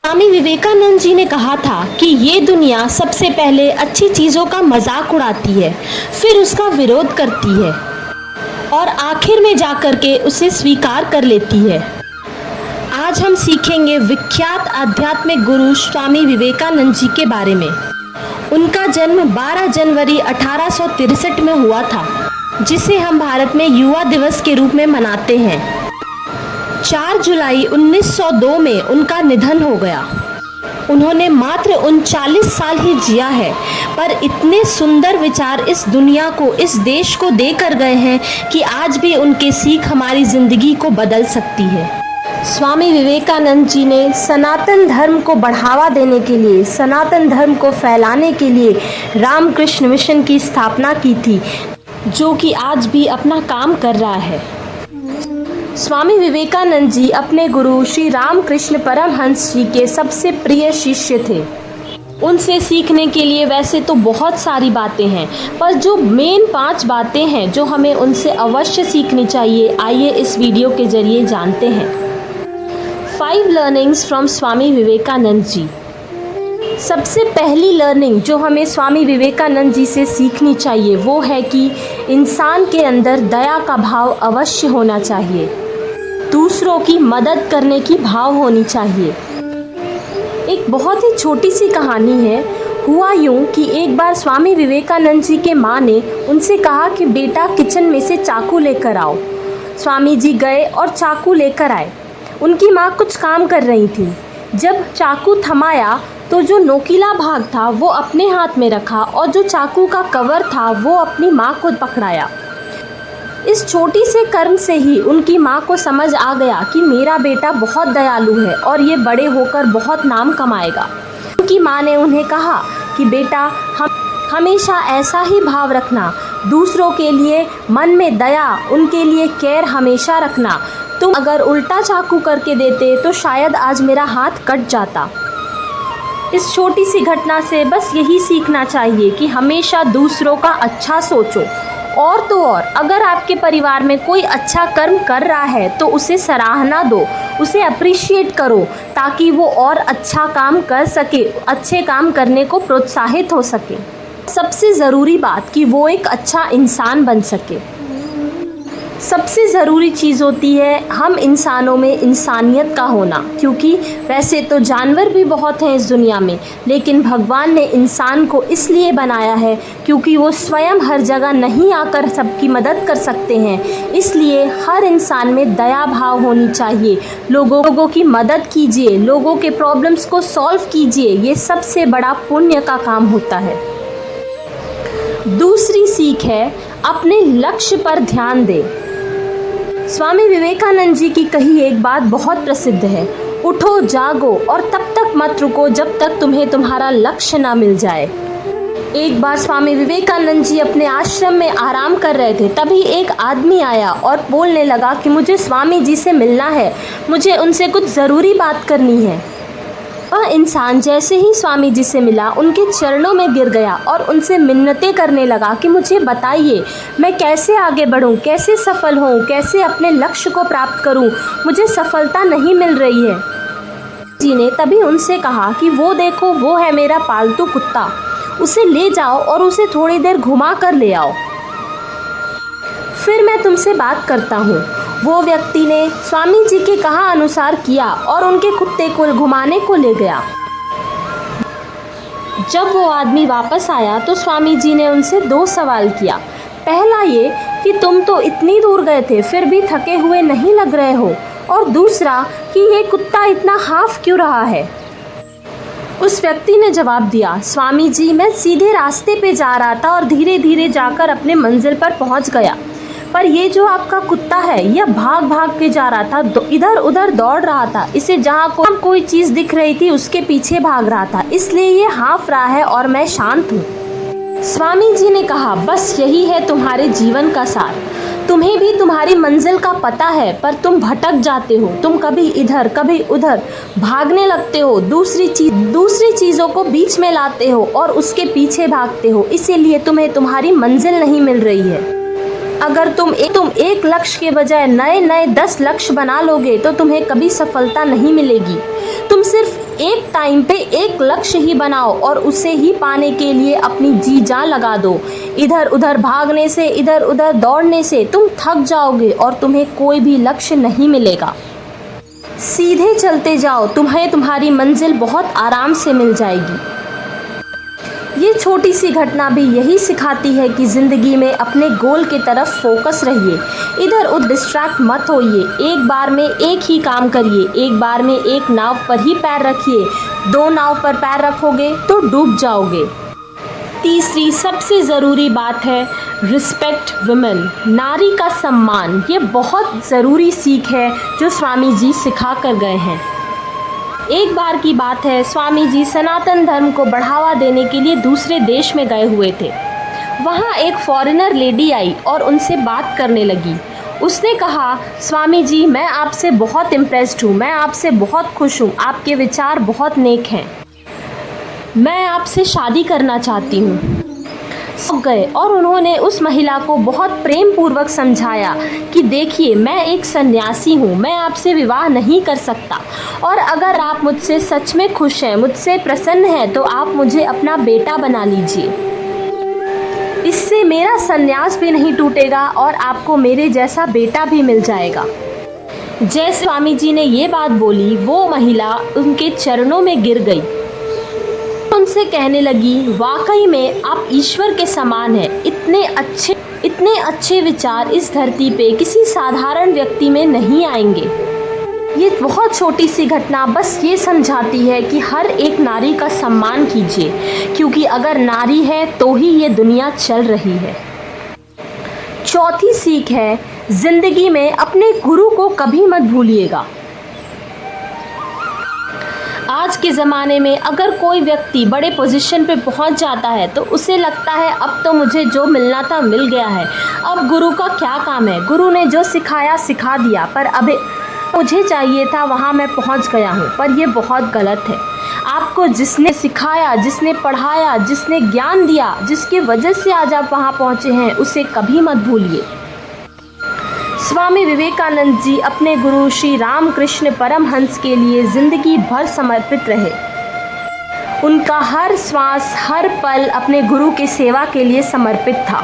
स्वामी विवेकानंद जी ने कहा था कि ये दुनिया सबसे पहले अच्छी चीज़ों का मजाक उड़ाती है, फिर उसका विरोध करती है और आखिर में जाकर के उसे स्वीकार कर लेती है। आज हम सीखेंगे विख्यात आध्यात्मिक गुरु स्वामी विवेकानंद जी के बारे में। उनका जन्म 12 जनवरी 1863 में हुआ था, जिसे हम भारत में युवा दिवस के रूप में मनाते हैं। 4 जुलाई 1902 में उनका निधन हो गया। उन्होंने मात्र 39 साल ही जिया है, पर इतने सुंदर विचार इस दुनिया को, इस देश को देकर गए हैं कि आज भी उनके सीख हमारी जिंदगी को बदल सकती है। स्वामी विवेकानंद जी ने सनातन धर्म को बढ़ावा देने के लिए, सनातन धर्म को फैलाने के लिए रामकृष्ण मिशन की स्थापना की थी, जो कि आज भी अपना काम कर रहा है। स्वामी विवेकानंद जी अपने गुरु श्री रामकृष्ण परमहंस जी के सबसे प्रिय शिष्य थे। उनसे सीखने के लिए वैसे तो बहुत सारी बातें हैं, पर जो मेन 5 बातें हैं जो हमें उनसे अवश्य सीखनी चाहिए, आइए इस वीडियो के जरिए जानते हैं। 5 लर्निंग्स फ्रॉम स्वामी विवेकानंद जी। सबसे पहली लर्निंग जो हमें स्वामी विवेकानंद जी से सीखनी चाहिए वो है कि इंसान के अंदर दया का भाव अवश्य होना चाहिए, दूसरों की मदद करने की भाव होनी चाहिए। एक बहुत ही छोटी सी कहानी है। हुआ यूं कि एक बार स्वामी विवेकानंद जी के माँ ने उनसे कहा कि बेटा किचन में से चाकू लेकर आओ। स्वामी जी गए और चाकू लेकर आए। उनकी माँ कुछ काम कर रही थी। जब चाकू थमाया तो जो नोकीला भाग था वो अपने हाथ में रखा और जो चाकू का कवर था वो अपनी माँ को पकड़ाया। इस छोटी से कर्म से ही उनकी माँ को समझ आ गया कि मेरा बेटा बहुत दयालु है और ये बड़े होकर बहुत नाम कमाएगा। उनकी माँ ने उन्हें कहा कि बेटा हमेशा ऐसा ही भाव रखना, दूसरों के लिए मन में दया, उनके लिए केयर हमेशा रखना। तुम अगर उल्टा चाकू करके देते तो शायद आज मेरा हाथ कट जाता। इस छोटी सी घटना से बस यही सीखना चाहिए कि हमेशा दूसरों का अच्छा सोचो। और तो और अगर आपके परिवार में कोई अच्छा कर्म कर रहा है तो उसे सराहना दो, उसे अप्रिशिएट करो, ताकि वो और अच्छा काम कर सके, अच्छे काम करने को प्रोत्साहित हो सके। सबसे ज़रूरी बात कि वो एक अच्छा इंसान बन सके। सबसे ज़रूरी चीज़ होती है हम इंसानों में इंसानियत का होना, क्योंकि वैसे तो जानवर भी बहुत हैं इस दुनिया में, लेकिन भगवान ने इंसान को इसलिए बनाया है क्योंकि वो स्वयं हर जगह नहीं आकर सबकी मदद कर सकते हैं। इसलिए हर इंसान में दया भाव होनी चाहिए। लोगों की मदद कीजिए, लोगों के प्रॉब्लम्स को सॉल्व कीजिए, ये सबसे बड़ा पुण्य का काम होता है। दूसरी सीख है अपने लक्ष्य पर ध्यान दें। स्वामी विवेकानंद जी की कही एक बात बहुत प्रसिद्ध है, उठो जागो और तब तक मत रुको जब तक तुम्हें तुम्हारा लक्ष्य ना मिल जाए। एक बार स्वामी विवेकानंद जी अपने आश्रम में आराम कर रहे थे, तभी एक आदमी आया और बोलने लगा कि मुझे स्वामी जी से मिलना है, मुझे उनसे कुछ ज़रूरी बात करनी है। वह इंसान जैसे ही स्वामी जी से मिला उनके चरणों में गिर गया और उनसे मिन्नतें करने लगा कि मुझे बताइए मैं कैसे आगे बढ़ूं, कैसे सफल होऊं, कैसे अपने लक्ष्य को प्राप्त करूं, मुझे सफलता नहीं मिल रही है। जी ने तभी उनसे कहा कि वो देखो, वो है मेरा पालतू कुत्ता, उसे ले जाओ और उसे थोड़ी देर घुमा कर ले आओ, फिर मैं तुमसे बात करता हूँ। वो व्यक्ति ने स्वामी जी के कहा अनुसार किया और उनके कुत्ते को घुमाने को ले गया। जब वो आदमी वापस आया तो स्वामी जी ने उनसे 2 सवाल किया। पहला ये कि तुम तो इतनी दूर गए थे फिर भी थके हुए नहीं लग रहे हो, और दूसरा कि ये कुत्ता इतना हाफ क्यों रहा है। उस व्यक्ति ने जवाब दिया, स्वामी जी मैं सीधे रास्ते पे जा रहा था और धीरे धीरे जाकर अपने मंजिल पर पहुंच गया, पर ये जो आपका कुत्ता है यह भाग भाग के जा रहा था, इधर उधर दौड़ रहा था, इसे जहाँ कोई चीज़ दिख रही थी उसके पीछे भाग रहा था, इसलिए ये हाँफ रहा है और मैं शांत हूँ। स्वामी जी ने कहा, बस यही है तुम्हारे जीवन का सार। तुम्हें भी तुम्हारी मंजिल का पता है, पर तुम भटक जाते हो, तुम कभी इधर कभी उधर भागने लगते हो, दूसरी चीज़ों को बीच में लाते हो और उसके पीछे भागते हो, इसीलिए तुम्हें तुम्हारी मंजिल नहीं मिल रही है। अगर तुम एक लक्ष्य के बजाय नए 10 लक्ष्य बना लोगे तो तुम्हें कभी सफलता नहीं मिलेगी। तुम सिर्फ एक टाइम पे एक लक्ष्य ही बनाओ और उसे ही पाने के लिए अपनी जी जान लगा दो। इधर उधर भागने से, इधर उधर दौड़ने से तुम थक जाओगे और तुम्हें कोई भी लक्ष्य नहीं मिलेगा। सीधे चलते जाओ, तुम्हें तुम्हारी मंजिल बहुत आराम से मिल जाएगी। ये छोटी सी घटना भी यही सिखाती है कि ज़िंदगी में अपने गोल की तरफ फोकस रहिए, इधर उधर डिस्ट्रैक्ट मत होइए। एक बार में एक ही काम करिए, एक बार में एक नाव पर ही पैर रखिए। 2 नाव पर पैर रखोगे तो डूब जाओगे। तीसरी सबसे ज़रूरी बात है रिस्पेक्ट वुमेन, नारी का सम्मान। ये बहुत ज़रूरी सीख है जो स्वामी जी सिखा कर गए हैं। एक बार की बात है, स्वामी जी सनातन धर्म को बढ़ावा देने के लिए दूसरे देश में गए हुए थे। वहाँ एक फॉरेनर लेडी आई और उनसे बात करने लगी। उसने कहा, स्वामी जी मैं आपसे बहुत इम्प्रेस्ड हूँ, मैं आपसे बहुत खुश हूँ, आपके विचार बहुत नेक हैं, मैं आपसे शादी करना चाहती हूँ। गए और उन्होंने उस महिला को बहुत प्रेम पूर्वक समझाया कि देखिए मैं एक सन्यासी हूँ, मैं आपसे विवाह नहीं कर सकता, और अगर आप मुझसे सच में खुश हैं, मुझसे प्रसन्न हैं, तो आप मुझे अपना बेटा बना लीजिए। इससे मेरा सन्यास भी नहीं टूटेगा और आपको मेरे जैसा बेटा भी मिल जाएगा। जैसे स्वामी जी ने ये बात बोली, वो महिला उनके चरणों में गिर गई, उनसे कहने लगी, वाकई में आप ईश्वर के समान हैं। इतने अच्छे विचार इस धरती पे किसी साधारण व्यक्ति में नहीं आएंगे। ये बहुत छोटी सी घटना बस ये समझाती है कि हर एक नारी का सम्मान कीजिए, क्योंकि अगर नारी है तो ही ये दुनिया चल रही है। चौथी सीख है, जिंदगी में अपने गुरु को कभी मत भूलिएगा। आज के ज़माने में अगर कोई व्यक्ति बड़े पोजीशन पे पहुंच जाता है तो उसे लगता है अब तो मुझे जो मिलना था मिल गया है, अब गुरु का क्या काम है, गुरु ने जो सिखाया सिखा दिया, पर अब मुझे चाहिए था वहां मैं पहुंच गया हूं। पर यह बहुत गलत है। आपको जिसने सिखाया, जिसने पढ़ाया, जिसने ज्ञान दिया, जिसकी वजह से आज आप वहां पहुंचे हैं, उसे कभी मत भूलिए। स्वामी विवेकानंद जी अपने गुरु श्री रामकृष्ण परमहंस के लिए जिंदगी भर समर्पित रहे। उनका हर श्वास, हर पल अपने गुरु की सेवा के लिए समर्पित था।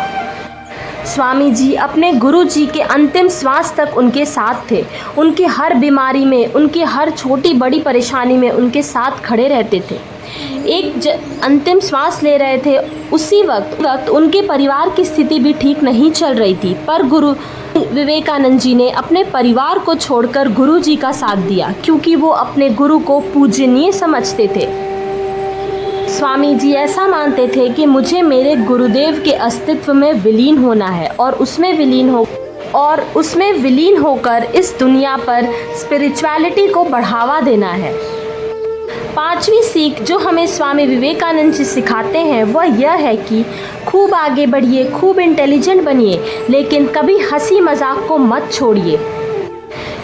स्वामी जी अपने गुरु जी के अंतिम श्वास तक उनके साथ थे। उनकी हर बीमारी में, उनकी हर छोटी बड़ी परेशानी में उनके साथ खड़े रहते थे। अंतिम श्वास ले रहे थे, उसी वक्त उनके परिवार की स्थिति भी ठीक नहीं चल रही थी, पर गुरु विवेकानंद जी ने अपने परिवार को छोड़कर गुरु जी का साथ दिया, क्योंकि वो अपने गुरु को पूजनीय समझते थे। स्वामी जी ऐसा मानते थे कि मुझे मेरे गुरुदेव के अस्तित्व में विलीन होना है और उसमें विलीन होकर इस दुनिया पर स्पिरिचुअलिटी को बढ़ावा देना है। पांचवी सीख जो हमें स्वामी विवेकानंद जी सिखाते हैं वह यह है कि खूब आगे बढ़िए, खूब इंटेलिजेंट बनिए, लेकिन कभी हंसी मजाक को मत छोड़िए।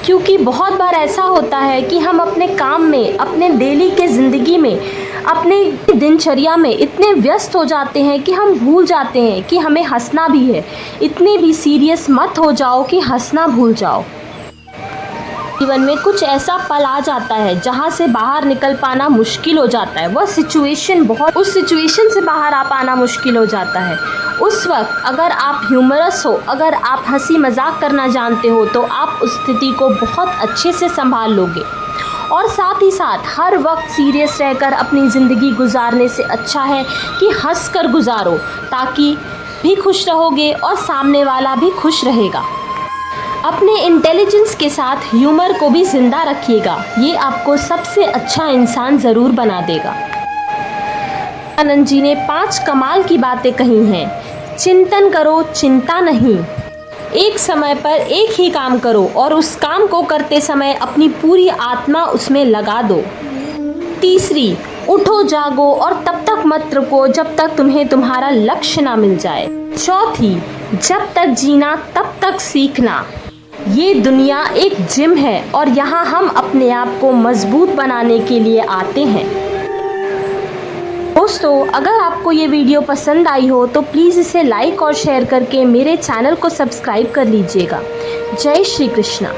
क्योंकि बहुत बार ऐसा होता है कि हम अपने काम में, अपने डेली के ज़िंदगी में, अपने दिनचर्या में इतने व्यस्त हो जाते हैं कि हम भूल जाते हैं कि हमें हंसना भी है। इतने भी सीरियस मत हो जाओ कि हंसना भूल जाओ। जीवन में कुछ ऐसा पल आ जाता है जहां से बाहर निकल पाना मुश्किल हो जाता है। उस सिचुएशन से बाहर आ पाना मुश्किल हो जाता है। उस वक्त अगर आप ह्यूमरस हो, अगर आप हंसी मजाक करना जानते हो, तो आप उस स्थिति को बहुत अच्छे से संभाल लोगे। और साथ ही साथ हर वक्त सीरियस रहकर अपनी ज़िंदगी गुजारने से अच्छा है कि हंस कर गुजारो, ताकि भी खुश रहोगे और सामने वाला भी खुश रहेगा। अपने इंटेलिजेंस के साथ ह्यूमर को भी जिंदा रखिएगा, ये आपको सबसे अच्छा इंसान ज़रूर बना देगा। आनंद जी ने 5 कमाल की बातें कही हैं। चिंतन करो, चिंता नहीं। एक समय पर एक ही काम करो और उस काम को करते समय अपनी पूरी आत्मा उसमें लगा दो। तीसरी, उठो जागो और तब तक मत रुको जब तक तुम्हें तुम्हारा लक्ष्य ना मिल जाए। चौथी, जब तक जीना तब तक सीखना। ये दुनिया एक जिम है और यहाँ हम अपने आप को मजबूत बनाने के लिए आते हैं। दोस्तों, अगर आपको ये वीडियो पसंद आई हो तो प्लीज़ इसे लाइक और शेयर करके मेरे चैनल को सब्सक्राइब कर लीजिएगा। जय श्री कृष्णा।